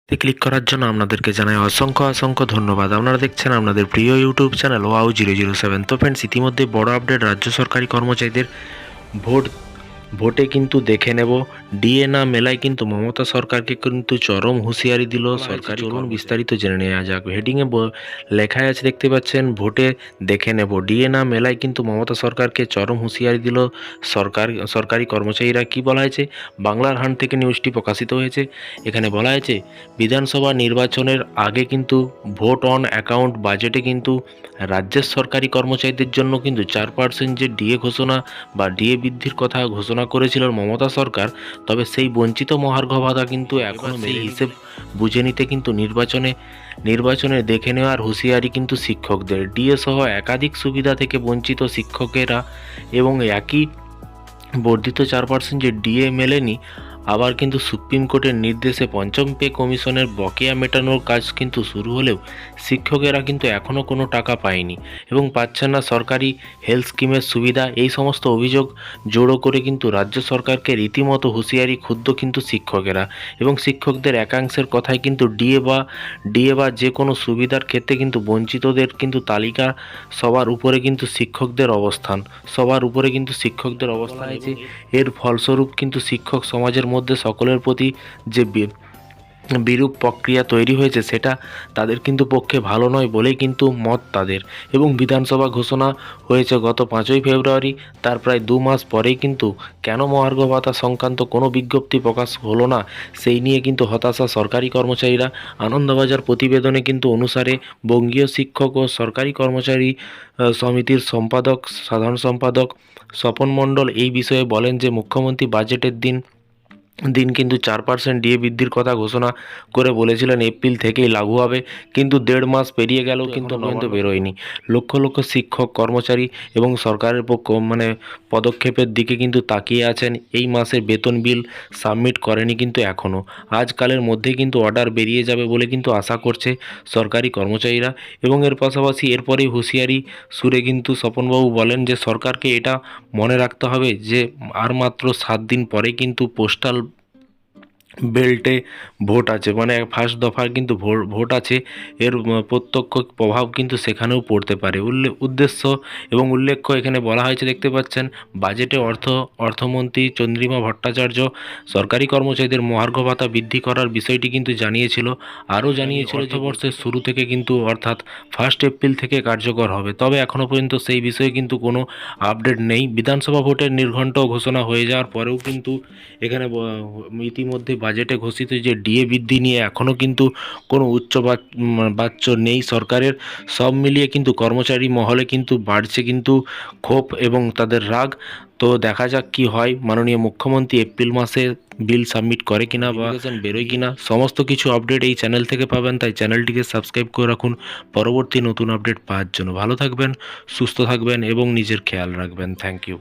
Click করার জন্য আপনাদেরকে জানাই অসংখ্য অসংখ্য ধন্যবাদ। আপনারা দেখছেন আপনাদের প্রিয় ইউটিউব চ্যানেল ওয়াও007। তো ফ্রেন্ডস, ইতিমধ্যে বড় আপডেট রাজ্য সরকারি কর্মচারীদের ভোটে কিন্তু দেখে নেব ডিএ না মেলায় কিন্তু মমতা সরকারকে কিন্তু চরম হুঁশিয়ারি দিল সরকারি। চলুন বিস্তারিত জেনে নেওয়া যাক। হেডিংয়ে লেখাই আছে, দেখতে পাচ্ছেন, ভোটে দেখে নেব ডিএ না মেলায় কিন্তু মমতা সরকারকে চরম হুঁশিয়ারি দিল সরকারি কর্মচারীরা। কি বলা হয়েছে? বাংলার হান্ট থেকে নিউজটি প্রকাশিত হয়েছে। এখানে বলা হয়েছে, বিধানসভা নির্বাচনের আগে কিন্তু ভোট অন অ্যাকাউন্ট বাজেটে কিন্তু রাজ্যের সরকারি কর্মচারীদের জন্য কিন্তু 4% যে ডিএ ঘোষণা বা ডিএ বৃদ্ধির কথা ঘোষণা করেছিল মমতা সরকার, তবে সেই বঞ্চিত মহার্ঘ ভাতা কিন্তু এখন সেই হিসেব বুঝে নিতে কিন্তু নির্বাচনে দেখে নেওয়ার হুঁশিয়ারি কিন্তু শিক্ষকদের। ডিএ সহ একাধিক সুবিধা থেকে বঞ্চিত শিক্ষকেরা এবং একই বর্ধিত 4% যে ডিএ মেলেনি। আবার কিন্তু সুপ্রিম কোর্টের নির্দেশে পঞ্চম পে কমিশনের বকেয়া মেটানোর কাজ কিন্তু শুরু হলেও শিক্ষকেরা কিন্তু এখনও কোনো টাকা পায়নি এবং পাচ্ছেন না সরকারি হেলথ স্কিমের সুবিধা। এই সমস্ত অভিযোগ জোড়ো করে কিন্তু রাজ্য সরকারকে রীতিমতো হুঁশিয়ারি ক্ষুব্ধ কিন্তু শিক্ষকেরা এবং শিক্ষকদের একাংশের কথায় কিন্তু ডিএ বা যে কোনো সুবিধার ক্ষেত্রে কিন্তু বঞ্চিতদের কিন্তু তালিকা সবার উপরে কিন্তু শিক্ষকদের অবস্থান আছে। এর ফলস্বরূপ কিন্তু শিক্ষক সমাজের মধ্যে সকলের প্রতি যে বিরূপ প্রক্রিয়া তৈরি হয়েছে, সেটা তাদের কিন্তু পক্ষে ভালো নয় বলেই কিন্তু মত তাদের। এবং বিধানসভা ঘোষণা হয়েছে গত 5ই ফেব্রুয়ারি, তার প্রায় 2 মাস পরেই কিন্তু কেন মহার্ঘ ভাতা সংক্রান্ত কোনো বিজ্ঞপ্তি প্রকাশ হলো না, সেই নিয়ে কিন্তু হতাশা সরকারি কর্মচারীরা। আনন্দবাজার প্রতিবেদনে কিন্তু অনুসারে বঙ্গীয় শিক্ষক ও সরকারি কর্মচারী সমিতির সাধারণ সম্পাদক স্বপন মণ্ডল এই বিষয়ে বলেন যে মুখ্যমন্ত্রী বাজেটের দিন কিন্তু 4% ডিএ বৃদ্ধির কথা ঘোষণা করে বলেছিলেন এপ্রিল থেকেই লাগু হবে, কিন্তু 1.5 মাস পেরিয়ে গেল কিন্তু পর্যন্ত বেরোয়নি। লক্ষ লক্ষ শিক্ষক কর্মচারী এবং সরকারের পদক্ষেপের দিকে কিন্তু তাকিয়ে আছেন। এই মাসের বেতন বিল সাবমিট করেনি কিন্তু এখনও। আজকালের মধ্যে কিন্তু অর্ডার বেরিয়ে যাবে বলে কিন্তু আশা করছে সরকারি কর্মচারীরা। এবং এর পাশাপাশি এরপরেই হুঁশিয়ারি সুরে কিন্তু স্বপনবাবু বলেন যে সরকারকে এটা মনে রাখতে হবে যে আর মাত্র 7 দিন পরে কিন্তু পোস্টাল বেল্টে ভোট আছে, মানে ফার্স্ট দফার কিন্তু ভোট আছে। এর প্রত্যক্ষ প্রভাব কিন্তু সেখানেও পড়তে পারে। উদ্দেশ্য এবং উল্লেখ্য এখানে বলা হয়েছে, দেখতে পাচ্ছেন, বাজেটে অর্থমন্ত্রী চন্দ্রিমা ভট্টাচার্য সরকারি কর্মচারীদের মহার্ঘ ভাতা বৃদ্ধি করার বিষয়টি কিন্তু জানিয়েছিল যে বর্ষের শুরু থেকে কিন্তু অর্থাৎ 1 এপ্রিল থেকে কার্যকর হবে। তবে এখনও পর্যন্ত সেই বিষয়ে কিন্তু কোনো আপডেট নেই। বিধানসভা ভোটের নির্ঘণ্ট ঘোষণা হয়ে যাওয়ার পরেও কিন্তু এখানে ইতিমধ্যে বাজেটে ঘোষিত যে ডিএ বৃদ্ধি নিয়ে এখনও কিন্তু কোনো বাচ্চ নেই সরকারের। সব মিলিয়ে কিন্তু কর্মচারী মহলে কিন্তু বাড়ছে কিন্তু ক্ষোভ এবং তাদের রাগ। তো দেখা যাক কি হয়। মাননীয় মুখ্যমন্ত্রী এপ্রিল মাসে বিল সাবমিট করে কিনা বা বেরোয় কিনা, সমস্ত কিছু আপডেট এই চ্যানেল থেকে পাবেন। তাই চ্যানেলটিকে সাবস্ক্রাইব করে রাখুন পরবর্তী নতুন আপডেট পাওয়ার জন্য। ভালো থাকবেন, সুস্থ থাকবেন এবং নিজের খেয়াল রাখবেন। Thank you.